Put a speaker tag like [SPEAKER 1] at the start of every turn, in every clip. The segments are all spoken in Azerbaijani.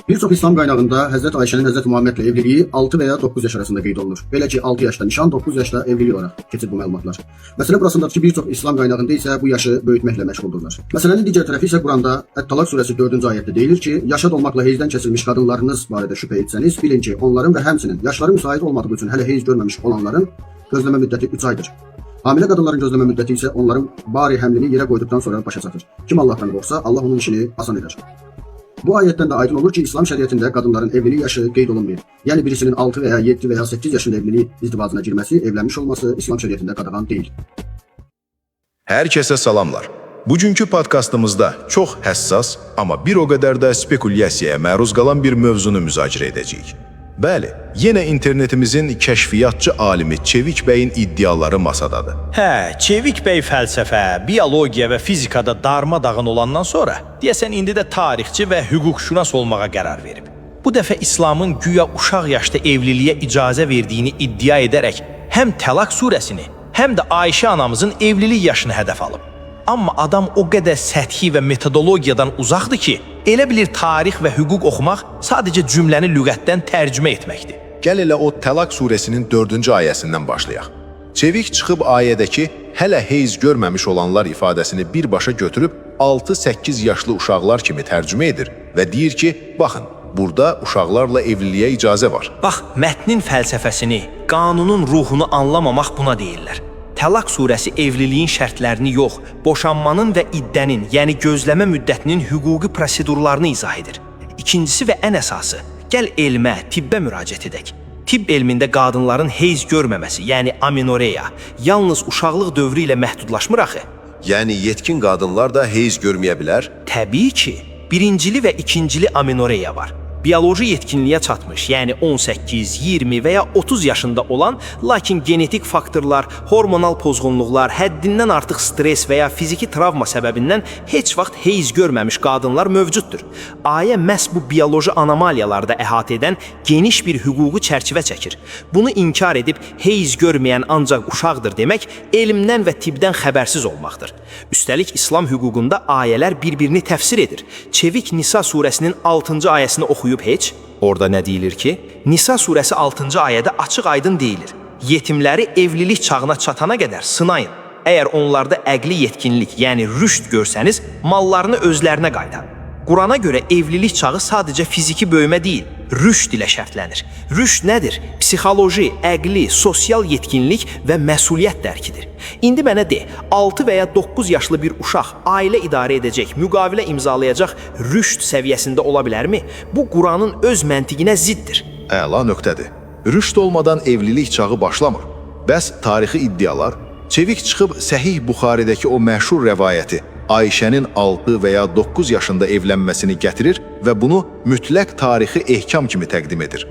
[SPEAKER 1] Bir çox İslam qaynağında Həzrət Ayşənin Həzrət Muhammedlə evliliyi 6 və ya 9 yaş arasında qeyd olunur. Belə ki, 6 yaşda nişan, 9 yaşda evlilik olaraq keçir bu məlumatlar. Məsələ burasındadır ki, bir çox İslam qaynağında isə bu yaşı böyütməklə məşğuldurlar. Məsələnin digər tərəfi isə Quranda Ət-Talaq surəsi 4-cü ayətdə deyilir ki, yaşad olmaqla heyzdən kəsilmiş qadınlarınız barədə şübhə etsəniz, bilin ki, onların və həmçinin yaşları müsait olmadığı üçün hələ heyz görməmiş olanların gözləmə müddəti 3 aydır. Hamilə qadınların gözləmə müddəti isə onların bari həmlini yerə qoyduqdan sonra başa çatır. Kim Allahdan qorxsa, Allah onun işini asan edər. Bu ayətdən də aydın olur ki, İslam şəriətində qadınların evlilik yaşı qeyd olunmayır. Yəni birisinin 6 və ya 7 və ya 8 yaşında evlilik izdivacına girməsi, evlənmiş olması İslam şəriətində qadağan deyil.
[SPEAKER 2] Hər kəsə salamlar. Bugünkü podkastımızda çox həssas, amma bir o qədər də spekulyasiyaya məruz qalan bir mövzunu müzakirə edəcəyik. Bəli, yenə internetimizin kəşfiyyatçı alimi Çevik bəyin iddiaları masadadır.
[SPEAKER 3] Çevik bəy fəlsəfə, biologiya və fizikada darmadağın olandan sonra, deyəsən indi də tarixçi və hüquqşünas olmağa qərar verib. Bu dəfə İslamın güya uşaq yaşda evliliyə icazə verdiyini iddia edərək həm Təlaq surəsini, həm də Ayşə anamızın evlilik yaşını hədəf alıb. Amma adam o qədər səthi və metodologiyadan uzaqdır ki, elə bilir tarix və hüquq oxumaq sadəcə cümləni lüğətdən tərcümə etməkdir.
[SPEAKER 2] Gəl elə o Təlaq surəsinin 4-cü ayəsindən başlayaq. Çevik çıxıb ayədəki hələ heyz görməmiş olanlar ifadəsini birbaşa götürüb 6-8 yaşlı uşaqlar kimi tərcümə edir və deyir ki, baxın, burada uşaqlarla evliliyə icazə var.
[SPEAKER 3] Bax, mətnin fəlsəfəsini, qanunun ruhunu anlamamaq buna deyirlər. Təlaq surəsi evliliyin şərtlərini yox, boşanmanın və iddənin, yəni gözləmə müddətinin hüquqi prosedurlarını izah edir. İkincisi və ən əsası, gəl elmə, tibbə müraciət edək. Tibb elmində qadınların heyz görməməsi, yəni aminoreya, yalnız uşaqlıq dövrü ilə məhdudlaşmır axı.
[SPEAKER 2] Yəni yetkin qadınlar da heyz görməyə bilər?
[SPEAKER 3] Təbii ki, birincili və ikincili aminoreya var. Bioloji yetkinliyə çatmış, yəni 18, 20 və ya 30 yaşında olan, lakin genetik faktorlar, hormonal pozğunluqlar, həddindən artıq stres və ya fiziki travma səbəbindən heç vaxt heyz görməmiş qadınlar mövcuddur. Ayə məhz bu bioloji anomaliyalarda əhatə edən geniş bir hüquqi çərçivə çəkir. Bunu inkar edib heyz görməyən ancaq uşaqdır demək, elmdən və tibbdən xəbərsiz olmaqdır. Üstəlik, İslam hüququnda ayələr bir-birini təfsir edir. Çevik Nisa surəsinin 6-cı ayəsini oxuyur. Heç, orada nə deyilir ki, Nisa surəsi 6-cı ayədə açıq-aydın deyilir. Yetimləri evlilik çağına çatana qədər sınayın. Əgər onlarda əqli yetkinlik, yəni rüşd görsəniz, mallarını özlərinə qaytarın. Qurana görə evlilik çağı sadəcə fiziki böyümə deyil, rüşd ilə şərtlənir. Rüşd nədir? Psixoloji, əqli, sosial yetkinlik və məsuliyyət dərkidir. İndi mənə de, 6 və ya 9 yaşlı bir uşaq ailə idarə edəcək, müqavilə imzalayacaq rüşd səviyyəsində ola bilərmi? Bu, Quranın öz məntiqinə ziddir.
[SPEAKER 2] Əla nöqtədir. Rüşd olmadan evlilik çağı başlamır. Bəs tarixi iddialar, Çevik çıxıb Səhih Buxaridəki o məşhur rəvayəti, Ayşənin 6 və ya 9 yaşında evlənməsini gətirir və bunu mütləq tarixi ehkam kimi təqdim edir.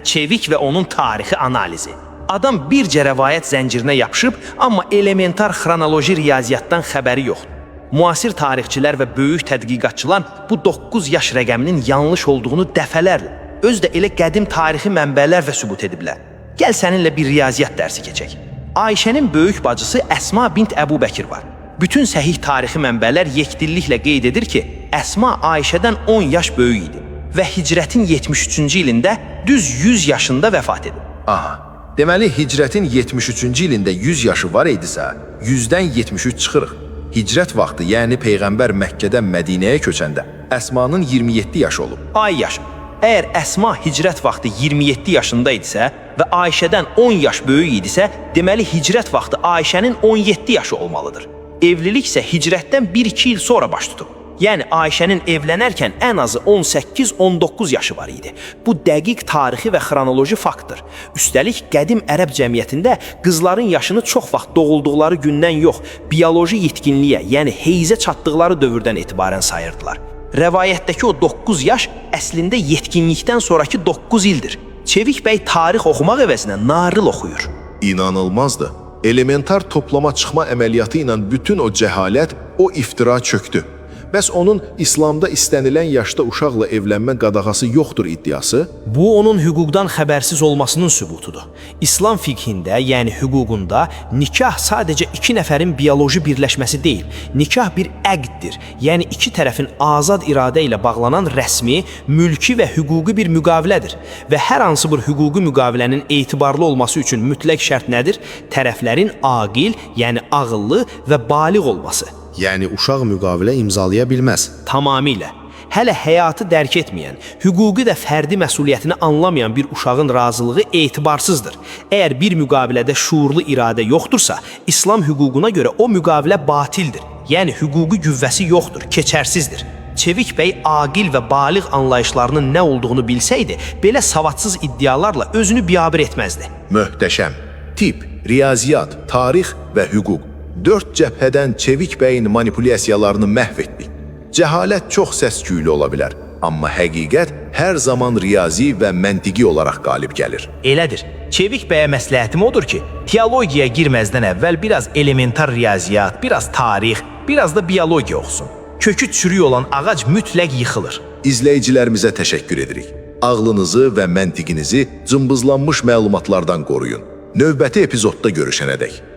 [SPEAKER 3] Çevik və onun tarixi analizi. Adam bircə rəvayət zəncirinə yapışıb, amma elementar xronoloji riyaziyyatdan xəbəri yoxdur. Müasir tarixçilər və böyük tədqiqatçılar bu 9 yaş rəqəminin yanlış olduğunu dəfələrlə, öz də elə qədim tarixi mənbələr və sübut ediblər. Gəl səninlə bir riyaziyyat dərsi keçək. Ayşənin böyük bacısı Əsma bint Əbu Bəkir var. Bütün səhih tarixi mənbələr yekdilliklə qeyd edir ki, Əsma Ayşədən 10 yaş böyük idi və hicrətin 73-cü ilində düz 100 yaşında vəfat edib.
[SPEAKER 2] Aha, deməli hicrətin 73-cü ilində 100 yaşı var idisə, 100-dən 73 çıxırıq. Hicrət vaxtı, yəni Peyğəmbər Məkkədən Mədinəyə köçəndə Əsmanın 27 yaşı olub.
[SPEAKER 3] Ay yaş, əgər Əsma hicrət vaxtı 27 yaşında idisə və Ayşədən 10 yaş böyük idisə, deməli hicrət vaxtı Ayşənin 17 yaşı olmalıdır. Evlilik isə hicrətdən 1-2 il sonra baş tutub. Yəni Ayşənin evlənərkən ən azı 18-19 yaşı var idi. Bu dəqiq tarixi və xronoloji faktdır. Üstəlik, qədim ərəb cəmiyyətində qızların yaşını çox vaxt doğulduqları gündən yox, bioloji yetkinliyə, yəni heyzə çatdıqları dövrdən etibarən sayırdılar. Rəvayətdəki o 9 yaş əslində yetkinlikdən sonraki 9 ildir. Çevik bəy tarix oxumaq əvəzinə narıl oxuyur.
[SPEAKER 2] İnanılmazdır. Elementar toplama çıxma əməliyyatı ilə bütün o cəhalət, o iftira çöktü. Bəs onun İslamda istənilən yaşda uşaqla evlənmə qadağası yoxdur iddiası?
[SPEAKER 3] Bu onun hüquqdan xəbərsiz olmasının sübutudur. İslam fiqhində, yəni hüququnda nikah sadəcə iki nəfərin bioloji birləşməsi deyil, nikah bir əqddir. Yəni iki tərəfin azad iradə ilə bağlanan rəsmi, mülki və hüquqi bir müqavilədir. Və hər hansı bir hüquqi müqavilənin etibarlı olması üçün mütləq şərt nədir? Tərəflərin aqil, yəni ağıllı və baliğ olması.
[SPEAKER 4] Yəni uşaq müqavilə imzalaya bilməz.
[SPEAKER 3] Tamamilə. Hələ həyatı dərk etməyən, hüquqi də fərdi məsuliyyətini anlamayan bir uşağın razılığı etibarsızdır. Əgər bir müqavilədə şuurlu iradə yoxdursa, İslam hüququna görə o müqavilə batildir. Yəni hüquqi qüvvəsi yoxdur, keçərsizdir. Çevik bəy aqil və baliğ anlayışlarının nə olduğunu bilsəydi, belə savadsız iddialarla özünü biabır etməzdi.
[SPEAKER 2] Möhtəşəm. Tip, riyaziyyat, tarix və hüquq. 4 cəbhədən Çevik bəyin manipulyasiyalarını məhv etdik. Cəhalət çox səs-küylü ola bilər, amma həqiqət hər zaman riyazi və məntiqi olaraq qalib gəlir.
[SPEAKER 3] Elədir. Çevik bəyə məsləhətim odur ki, teologiyaya girməzdən əvvəl biraz elementar riyaziyyat, biraz tarix, biraz da biologiya oxusun. Kökü çürük olan ağac mütləq yıxılır.
[SPEAKER 2] İzləyicilərimizə təşəkkür edirik. Ağlınızı və məntiqinizi cımbızlanmış məlumatlardan qoruyun. Növbəti epizodda görüşənədək.